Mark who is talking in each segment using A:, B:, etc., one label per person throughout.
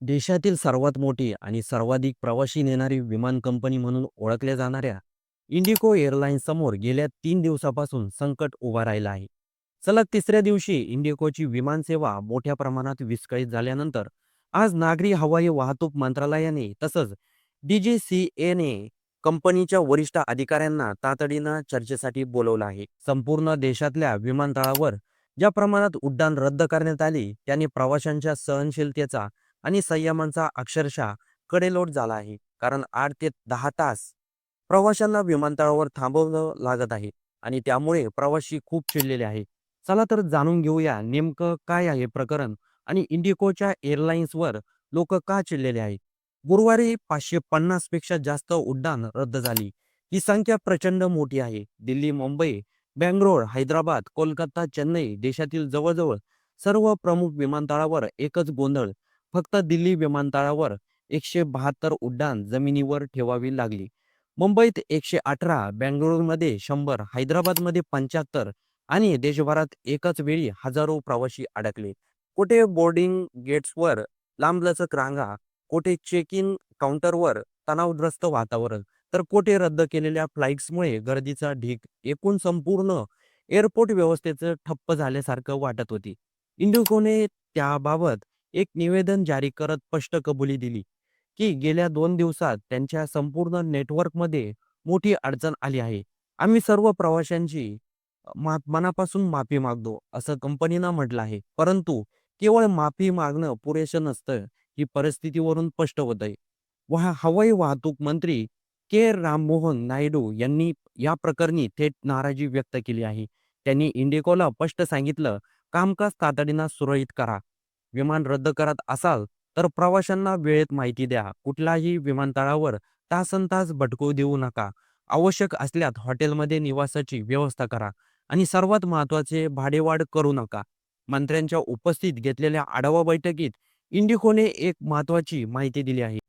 A: देशातील सर्वात मोठी आणि सर्वाधिक प्रवासी नेणारी विमान कंपनी म्हणून ओळखल्या जाणाऱ्या इंडिगो एअरलाइन्स समोर गेल्या 3 दिवसापासून संकट उभा राहिलं आहे. सलग तिसऱ्या दिवशी इंडिगोची विमानसेवा मोठ्या प्रमाणात विस्कळीत झाल्यानंतर आज नागरी हवाई वाहतूक मंत्रालयाने तसंच DGCAने कंपनीच्या वरिष्ठ अधिकाऱ्यांना तातडीनं चर्चेसाठी बोलवलं आहे. संपूर्ण देशातल्या विमानतळावर ज्या प्रमाणात उड्डाण रद्द करण्यात आली त्याने प्रवाशांच्या सहनशीलतेचा आणि संयमांचा अक्षरशः कडेलोट झाला आहे. कारण 8 ते 10 तास प्रवाशांना विमानतळावर थांबवलं लागत आहे आणि त्यामुळे प्रवासी खूप चिडलेले आहे. चला तर जाणून घेऊया नेमकं काय आहे प्रकरण आणि इंडिगोच्या एअरलाइन्सवर लोक का चिडलेले आहेत. गुरुवारी 550 पेक्षा जास्त उड्डाण रद्द झाली. ही संख्या प्रचंड मोठी आहे. दिल्ली, मुंबई, बेंगलोर, हैदराबाद, कोलकाता, चेन्नई देशातील जवळजवळ सर्व प्रमुख विमानतळावर एकच गोंधळ. फक्त दिल्ली विमानतळावर 172 उड्डाण जमिनीवर ठेवावी लागली. मुंबईत 118, बेंगळुरूमध्ये 100, हैदराबादमध्ये 75 आणि देशभरात एकाच वेळी हजारो प्रवासी अडकले. कुठे बोर्डिंग गेट्सवर लांबलचक रांगा, कुठे चेक इन काउंटरवर तणावग्रस्त वातावरण, तर कुठे रद्द केलेल्या फ्लाइट्समुळे गर्दीचा ढीग. एकूण संपूर्ण एअरपोर्ट व्यवस्थेचं ठप्प झाल्यासारखं वाटत होती. इंडिगोने त्याबाबत एक निवेदन जारी करत स्पष्ट कबुली दिली की गेल्या 2 दिवसात त्यांच्या संपूर्ण नेटवर्कमध्ये मोठी अडचण आली आहे. आम्ही सर्व प्रवाशांची मनापासून माफी मागतो, असं कंपनीनं म्हटलं आहे. परंतु केवळ माफी मागणं पुरेसं नसतं, ही परिस्थितीवरून स्पष्ट होतंय. हवाई वाहतूक मंत्री राममोहन नायडू यांनी या प्रकरणी थेट नाराजी व्यक्त केली आहे. त्यांनी इंडिगोला स्पष्ट सांगितलं, कामकाज तातडीनं सुरळीत करा. विमान रद्द करत असाल तर प्रवाशांना वेळेत माहिती द्या. कुठलाही विमानतळावर तासनतास भटकू देऊ नका. आवश्यक असल्यास हॉटेलमध्ये निवासाची व्यवस्था करा आणि सर्वात महत्त्वाचे भाडेवाढ करू नका. मंत्र्यांच्या उपस्थित घेतलेल्या आढावा बैठकीत इंडिगोने एक महत्त्वाची माहिती दिली आहे.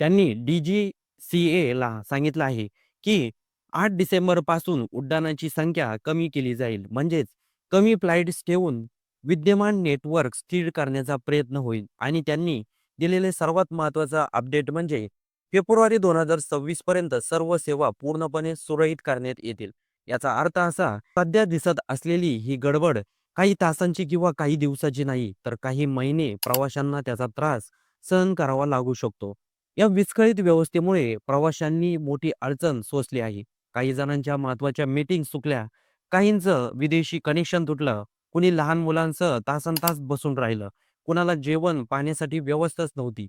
A: त्यांनी DGCAला सांगितलं आहे की 8 डिसेंबरपासून उड्डाणाची संख्या कमी केली जाईल. म्हणजेच कमी फ्लाइट्स ठेवून विद्यमान नेटवर्क स्थिर करण्याचा प्रयत्न होईल आणि त्यांनी दिलेले सर्वात महत्त्वाचा अपडेट म्हणजे फेब्रुवारी 2026 पर्यंत सर्व सेवा पूर्णपणे सुरळीत करण्यात येतील. याचा अर्थ असा, सध्या दिसत असलेली ही गडबड काही तासांची किंवा काही दिवसाची नाही, तर काही महिने प्रवाशांना त्याचा त्रास सहन करावा लागू शकतो. या विस्कळीत व्यवस्थेमुळे प्रवाशांनी मोठी अडचण सोसली आहे. काही जणांच्या महत्त्वाच्या मीटिंग चुकल्या, काहींचं विदेशी कनेक्शन तुटलं, कुणी लहान मुलांसह तासनतास बसून राहिलं, कुणाला जेवण पाण्यासाठी व्यवस्थाच नव्हती.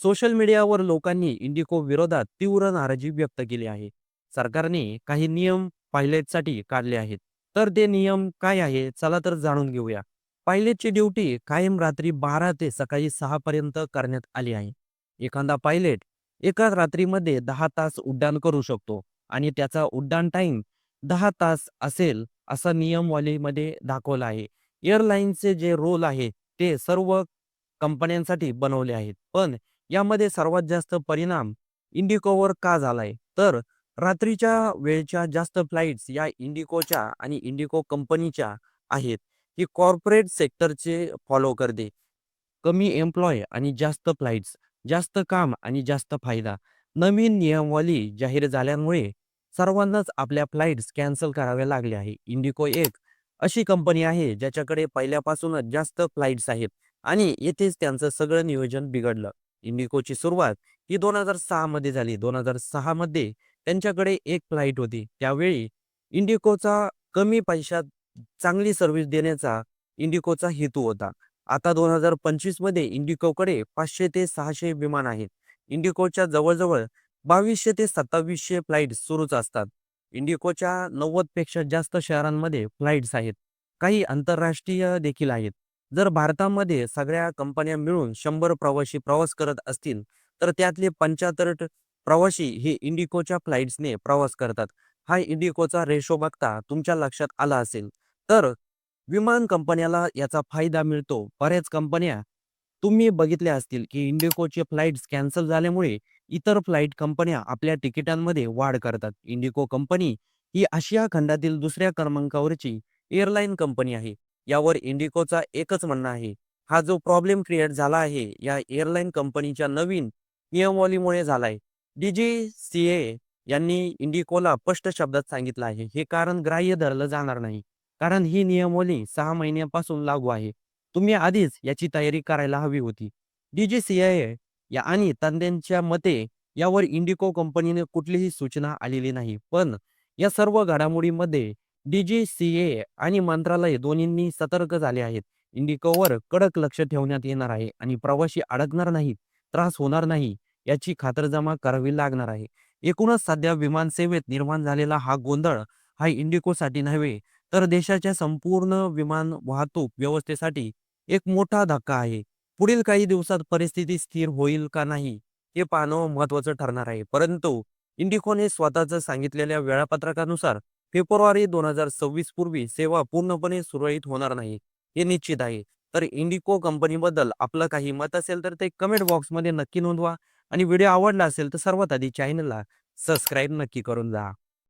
A: सोशल मीडियावर लोकांनी इंडिगो विरोधात तीव्र नाराजी व्यक्त केली आहे. सरकारने काही नियम पायलटसाठी काढले आहेत. तर ते नियम काय आहे? चला तर जाणून घेऊया. पायलटची ड्युटी कायम रात्री 12 ते सकाळी 6 पर्यंत करण्यात आली आहे. एखादा पायलट एका रात्रीमध्ये 10 तास उड्डाण करू शकतो आणि त्याचा उड्डाण टाइम 10 तास असेल असा नियमावलीमध्ये दाखवला आहे. एअरलाईन्सचे जे रोल आहे ते सर्व कंपन्यांसाठी बनवले आहेत. पण यामध्ये सर्वात जास्त परिणाम इंडिगोवर का झालाय? तर रात्रीच्या वेळच्या जास्त फ्लाइट्स या इंडिगोच्या आणि इंडिगो कंपनीच्या आहेत. ही कॉर्पोरेट सेक्टरचे फॉलो करते. कमी एम्प्लॉय आणि जास्त फ्लाइट्स, जास्त काम आणि जास्त फायदा. नवीन नियमावली जाहीर झाल्यामुळे सर्वांनाच आपल्या फ्लाइट्स कॅन्सल कराव्या लागल्या आहे. इंडिगो एक अशी कंपनी आहे ज्याच्याकडे पहिल्यापासूनच जास्त फ्लाइट्स आहेत आणि येथेच त्यांचं सगळं नियोजन बिघडलं. इंडिगोची सुरुवात ही 2006 मध्ये झाली. 2006 मध्ये त्यांच्याकडे एक फ्लाइट होती. त्यावेळी इंडिगोचा कमी पैशात चांगली सर्व्हिस देण्याचा इंडिगोचा हेतू होता. आता 2025 मध्ये इंडिगोकडे 500 ते 600 विमान आहेत. इंडिगोच्या जवळजवळ 2200 ते 2700 फ्लाइट सुरूच असतात. इंडिगोच्या 90 पेक्षा जास्त शहरांमध्ये फ्लाइट्स आहेत. काही आंतरराष्ट्रीय देखील आहेत. जर भारतामध्ये सगळ्या कंपन्या मिळून 100 प्रवासी प्रवास करत असतील, तर त्यातले 75 प्रवासी हे इंडिगोच्या फ्लाइट्सने प्रवास करतात. हा इंडिगोचा रेशो बघता तुमच्या लक्षात आला असेल. तर विमान कंपन्याला याचा फायदा मिळतो. बऱ्याच कंपन्या तुम्ही बघितल्या असतील, की इंडिगोचे फ्लाइट्स कॅन्सल झाल्यामुळे इतर फ्लाइट कंपन्या आपल्या तिकिटांमध्ये वाढ करतात. इंडिगो कंपनी ही आशिया खंडातील दुसऱ्या क्रमांकावरची एअरलाईन कंपनी आहे. यावर इंडिगोचा एकच म्हणणं आहे, हा जो प्रॉब्लेम क्रिएट झाला आहे या एअरलाईन कंपनीच्या नवीन नियमावलीमुळे झालाय. DGCA यांनी इंडिकोला स्पष्ट शब्दात सांगितलं आहे, हे कारण ग्राह्य धरलं जाणार नाही. कारण ही नियमावली 6 महिन्यापासून लागू आहे. तुम्ही आधीच याची तयारी करायला हवी होती. DGCA आणि तज्ञांच्या मते यावर इंडिगो कंपनीने कुठलीही सूचना आलेली नाही. पण या सर्व घडामोडींमध्ये DGCA आणि मंत्रालय दोन्हींनी सतर्क झाले आहेत. इंडिगोवर कडक लक्ष ठेवण्यात येणार आहे आणि प्रवासी अडकणार नाहीत, त्रास होणार नाही याची खातरजमा करावी लागणार आहे. एकूणच सध्या विमान सेवेत निर्माण झालेला हा गोंधळ हा इंडिगोसाठी नव्हे, तर देशाच्या संपूर्ण विमान वाहतूक व्यवस्थेसाठी एक मोठा धक्का आहे. पुढील काही दिवसात परिस्थिती स्थिर होईल का नाही हे पाहणं महत्त्वाचं ठरणार आहे. परंतु इंडिगोने स्वतःचं सांगितलेल्या वेळापत्रकानुसार फेब्रुवारी 2026 पूर्वी सेवा पूर्णपणे सुरळीत होणार नाही, हे निश्चित आहे. तर इंडिगो कंपनीबद्दल आपलं काही मत असेल तर ते कमेंट बॉक्समध्ये नक्की नोंदवा आणि व्हिडिओ आवडला असेल तर सर्वात आधी चॅनलला सबस्क्राईब नक्की करून जा.